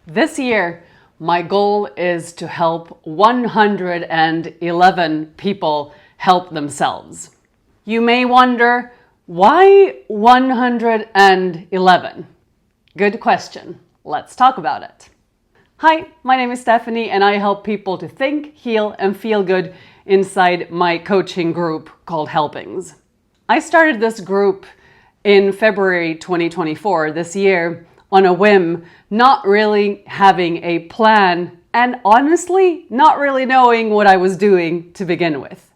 This year, my goal is to help 111 people help themselves. You may wonder, why 111? Good question. Let's talk about it. Hi, my name is Stephanie and I help people to think, heal, and feel good inside my coaching group called Helpings. I started this group in February 2024 this year on a whim, not really having a plan and honestly not really knowing what I was doing to begin with.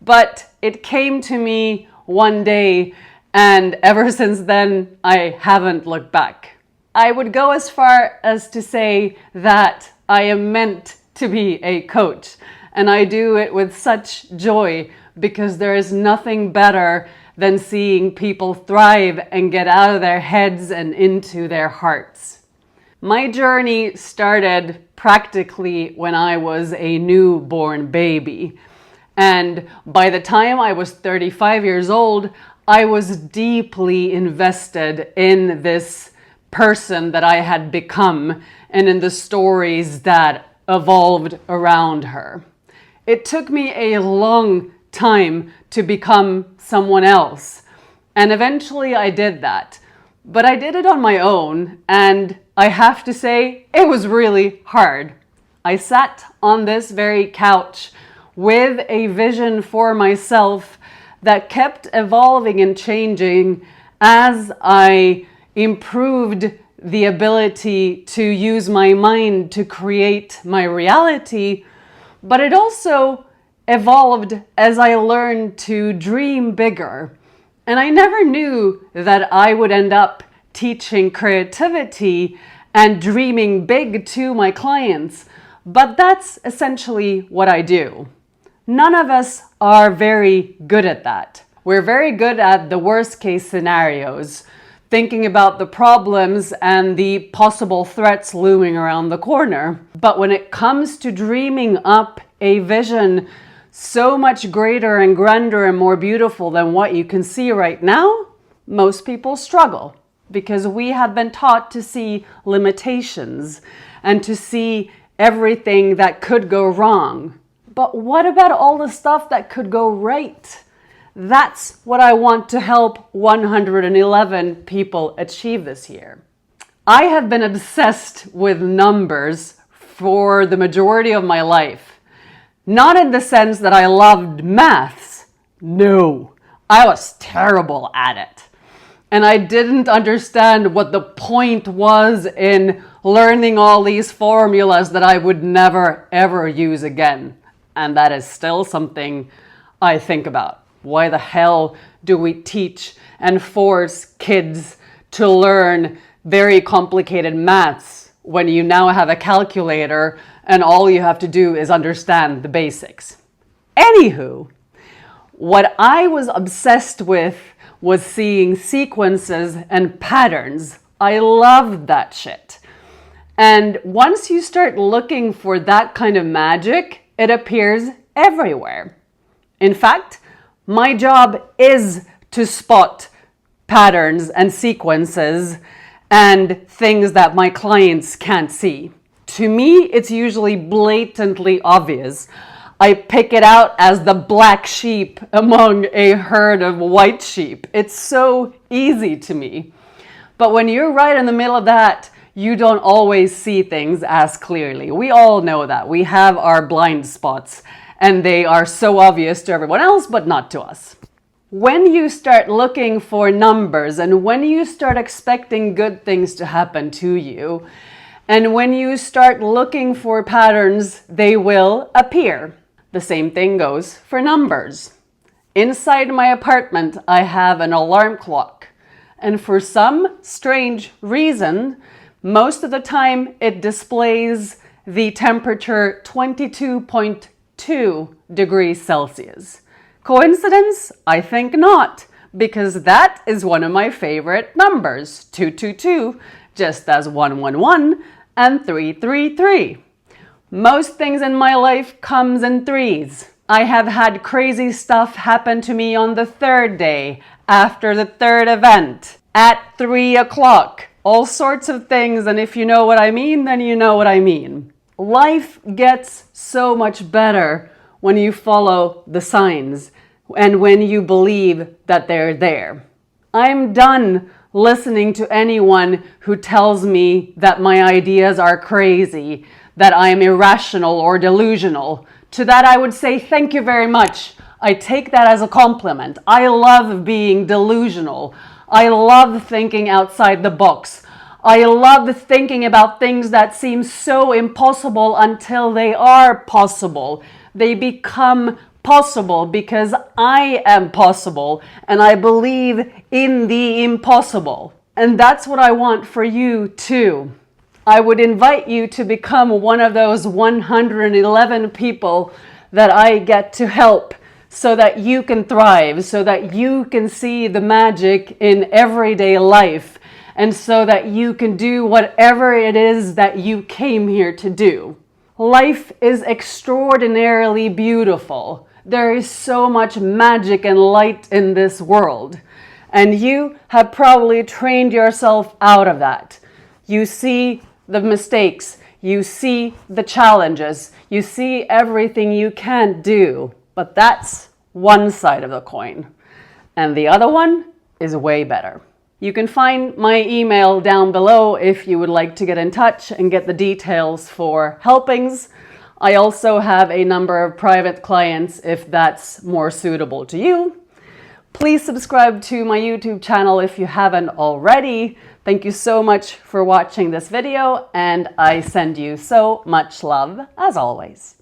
But it came to me one day and ever since then I haven't looked back. I would go as far as to say that I am meant to be a coach, and I do it with such joy because there is nothing better than seeing people thrive and get out of their heads and into their hearts. My journey started practically when I was a newborn baby. And by the time I was 35 years old, I was deeply invested in this person that I had become and in the stories that evolved around her. It took me a long time to become someone else. And eventually I did that. But I did it on my own, and I have to say, it was really hard. I sat on this very couch with a vision for myself that kept evolving and changing as I improved the ability to use my mind to create my reality, but it also evolved as I learned to dream bigger. And I never knew that I would end up teaching creativity and dreaming big to my clients, but that's essentially what I do. None of us are very good at that. We're very good at the worst case scenarios, thinking about the problems and the possible threats looming around the corner. But when it comes to dreaming up a vision so much greater and grander and more beautiful than what you can see right now, most people struggle because we have been taught to see limitations and to see everything that could go wrong. But what about all the stuff that could go right? That's what I want to help 111 people achieve this year. I have been obsessed with numbers for the majority of my life. Not in the sense that I loved maths. No, I was terrible at it. And I didn't understand what the point was in learning all these formulas that I would never ever use again. And that is still something I think about. Why the hell do we teach and force kids to learn very complicated maths when you now have a calculator and all you have to do is understand the basics? Anywho, what I was obsessed with was seeing sequences and patterns. I loved that shit. And once you start looking for that kind of magic, it appears everywhere. In fact, my job is to spot patterns and sequences and things that my clients can't see. To me, it's usually blatantly obvious. I pick it out as the black sheep among a herd of white sheep. It's so easy to me. But when you're right in the middle of that, you don't always see things as clearly. We all know that. We have our blind spots. And they are so obvious to everyone else, but not to us. When you start looking for numbers and when you start expecting good things to happen to you, and when you start looking for patterns, they will appear. The same thing goes for numbers. Inside my apartment, I have an alarm clock. And for some strange reason, most of the time it displays the temperature 22.2 degrees Celsius. Coincidence? I think not, because that is one of my favorite numbers, 222, just as 111 and 333. Most things in my life comes in threes. I have had crazy stuff happen to me on the third day, after the third event, at 3 o'clock, all sorts of things, and if you know what I mean, then you know what I mean. Life gets so much better when you follow the signs and when you believe that they're there. I'm done listening to anyone who tells me that my ideas are crazy, that I'm irrational or delusional. To that I would say, thank you very much. I take that as a compliment. I love being delusional. I love thinking outside the box. I love thinking about things that seem so impossible until they are possible. They become possible because I am possible and I believe in the impossible. And that's what I want for you too. I would invite you to become one of those 111 people that I get to help so that you can thrive, so that you can see the magic in everyday life, and so that you can do whatever it is that you came here to do. Life is extraordinarily beautiful. There is so much magic and light in this world, and you have probably trained yourself out of that. You see the mistakes, you see the challenges, you see everything you can't do. But that's one side of the coin. And the other one is way better. You can find my email down below if you would like to get in touch and get the details for helpings. I also have a number of private clients if that's more suitable to you. Please subscribe to my YouTube channel if you haven't already. Thank you so much for watching this video, and I send you so much love as always.